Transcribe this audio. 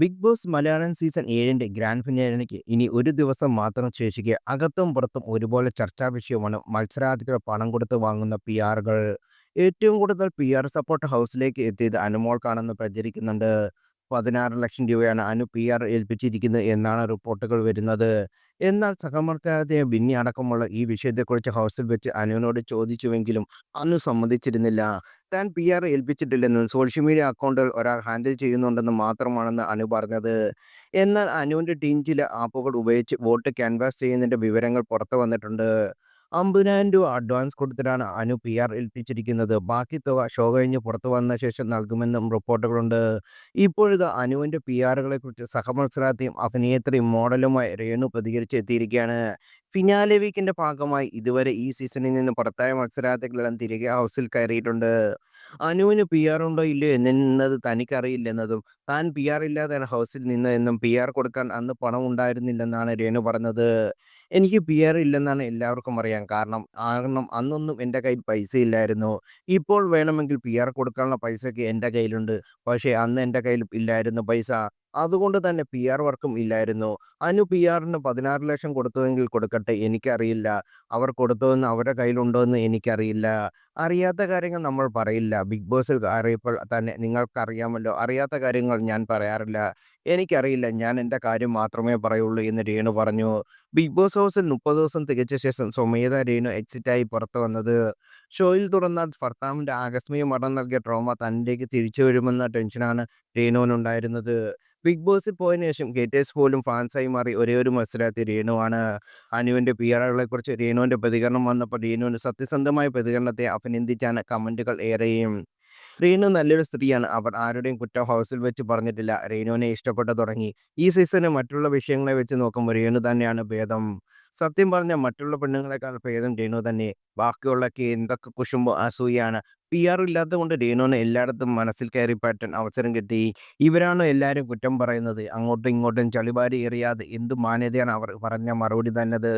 Big Boss Malayalam season 7ന്റെ grand ഫിനാലെക്ക് ഇനി ഒരു ദിവസം മാത്രം ശേഷിക്കെ അകത്തും പുറത്തും ഒരുപോലെ ചർച്ചാ വിഷയമാണ് മത്സരാർത്ഥികൾ പണം കൊടുത്ത് വാങ്ങുന്ന പിആറുകൾ. ഏറ്റവും കൂടുതൽ പിആർ സപ്പോർട്ട് ഹൗസിലേക്ക് എത്തിയത് അനുമോൾക്കാണെന്ന് പ്രചരിക്കുന്നുണ്ട്. 16 ലക്ഷം രൂപയാണ് അനു പിആർ ഏൽപ്പിച്ചിരിക്കുന്നത് എന്നാണ് റിപ്പോർട്ടുകൾ വരുന്നത്. എന്നാൽ സഹമർദ്ദത്തെ ബിന്നി അടക്കമുള്ള ഈ വിഷയത്തെക്കുറിച്ച് ഹൗസിൽ വെച്ച് അനുവിനോട് ചോദിച്ചുവെങ്കിലും അനു സമ്മതിച്ചിരുന്നില്ല. താൻ പിആർ ഏൽപ്പിച്ചിട്ടില്ലെന്നും സോഷ്യൽ മീഡിയ അക്കൗണ്ടുകൾ ഒരാൾ ഹാൻഡിൽ ചെയ്യുന്നുണ്ടെന്നും മാത്രമാണെന്ന് അനു പറഞ്ഞത്. എന്നാൽ അനുവിന്റെ ടീം ചില ആപ്പുകൾ ഉപയോഗിച്ച് വോട്ട് ക്യാൻവാസ് ചെയ്യുന്നതിന്റെ വിവരങ്ങൾ പുറത്തു വന്നിട്ടുണ്ട്. 50,000 രൂപ അഡ്വാൻസ് കൊടുത്തിട്ടാണ് അനു പിആർ ഏൽപ്പിച്ചിരിക്കുന്നത്. ബാക്കി തുക ഷോ കഴിഞ്ഞ് പുറത്തു വന്ന ശേഷം നൽകുമെന്നും റിപ്പോർട്ടുകളുണ്ട്. ഇപ്പോഴിതാ അനുവിന്റെ പിആറുകളെക്കുറിച്ച് സഹമത്സരാർത്ഥിയും അഭിനേത്രിയും മോഡലുമായ രേണു പ്രതികരിച്ചെത്തിയിരിക്കുകയാണ്. ഫിനാലെ വീക്കിന്റെ ഭാഗമായി ഇതുവരെ ഈ സീസണിൽ നിന്ന് പുറത്തായ മത്സരാർത്ഥികളെല്ലാം തിരികെ ഹൗസിൽ കയറിയിട്ടുണ്ട്. അനുവിന് പിആർ ഉണ്ടോ ഇല്ലയോ എന്നത് തനിക്കറിയില്ലെന്നതും താൻ പിആർ ഇല്ലാതെയാണ് ഹൗസിൽ നിന്നതെന്നും പിആർ കൊടുക്കാൻ അന്ന് പണം ഉണ്ടായിരുന്നില്ലെന്നാണ് രേണു പറഞ്ഞത്. എനിക്ക് പിആർ ഇല്ലെന്നാണ് എല്ലാവർക്കും അറിയാം. കാരണം അന്നൊന്നും എൻ്റെ കയ്യിൽ പൈസയില്ലായിരുന്നു. ഇപ്പോൾ വേണമെങ്കിൽ പിആർ കൊടുക്കാനുള്ള പൈസയൊക്കെ എൻ്റെ കയ്യിലുണ്ട്. പക്ഷേ അന്ന് എൻ്റെ കയ്യിൽ ഇല്ലായിരുന്നു പൈസ. അതുകൊണ്ട് തന്നെ പിആർ വർക്കും ഇല്ലായിരുന്നു. അനു പിആറിന് 16 ലക്ഷം കൊടുത്തുവെങ്കിൽ കൊടുക്കട്ടെ, എനിക്കറിയില്ല. അവർ കൊടുത്തോന്ന് അവരുടെ കയ്യിലുണ്ടോ എന്ന് എനിക്കറിയില്ല. അറിയാത്ത കാര്യങ്ങൾ നമ്മൾ പറയില്ല. ബിഗ് ബോസിൽ കയറിയപ്പോൾ തന്നെ നിങ്ങൾക്കറിയാമല്ലോ, അറിയാത്ത കാര്യങ്ങൾ ഞാൻ പറയാറില്ല. എനിക്കറിയില്ല, ഞാൻ എൻ്റെ കാര്യം മാത്രമേ പറയുള്ളൂ എന്ന് രേണു പറഞ്ഞു. ബിഗ് ബോസ് ഹൗസിൽ 30 ദിവസം തികച്ച ശേഷം സ്വമേധ രേണു എക്സിറ്റായി പുറത്തു വന്നത്. ഷോയിൽ തുടർന്നാൽ ഭർത്താവിൻ്റെ ആകസ്മിക മരണം നൽകിയ ട്രോമ തന്നിലേക്ക് തിരിച്ചു വരുമെന്ന ടെൻഷനാണ് രേണുവിനുണ്ടായിരുന്നത്. ബിഗ് ബോസിൽ പോയതിനു ശേഷം ഗേറ്റേഴ്സ് പോലും ഫാൻസായി മാറി ഒരേയൊരു മത്സരാർത്ഥി രേണുവാണ്. അനുവിൻ്റെ പിആറുകളെക്കുറിച്ച് രേണുവിൻ്റെ പ്രതികരണം വന്നപ്പോൾ രേണുവിൻ്റെ സത്യസന്ധമായ പ്രതികരണത്തെ അഭിനന്ദിച്ചാണ് കമൻറ്റുകൾ ഏറെയും. റീനു നല്ലൊരു സ്ത്രീയാണ്. അവർ ആരുടെയും കുറ്റം ഹൗസിൽ വെച്ച് പറഞ്ഞിട്ടില്ല. റീനുവിനെ ഇഷ്ടപ്പെട്ടു തുടങ്ങി. ഈ സീസണിൽ മറ്റുള്ള വിഷയങ്ങളെ വെച്ച് നോക്കുമ്പോൾ രേണു തന്നെയാണ് ഭേദം. സത്യം പറഞ്ഞാൽ മറ്റുള്ള പെണ്ണുങ്ങളെക്കാൾ ഭേദം രേണു തന്നെ. ബാക്കിയുള്ളൊക്കെ എന്തൊക്കെ കുശുമ്പോ അസൂയാണ്. പിആർ ഇല്ലാത്തതുകൊണ്ട് രേണുവിന് എല്ലായിടത്തും മനസ്സിൽ കയറി പറ്റാൻ അവസരം കിട്ടി. ഇവരാണോ എല്ലാവരും കുറ്റം പറയുന്നത്? അങ്ങോട്ടും ഇങ്ങോട്ടും ചളിവാരി എറിയാതെ എന്തു മാന്യതയാണ് അവർ പറഞ്ഞ മറുപടി തന്നത്.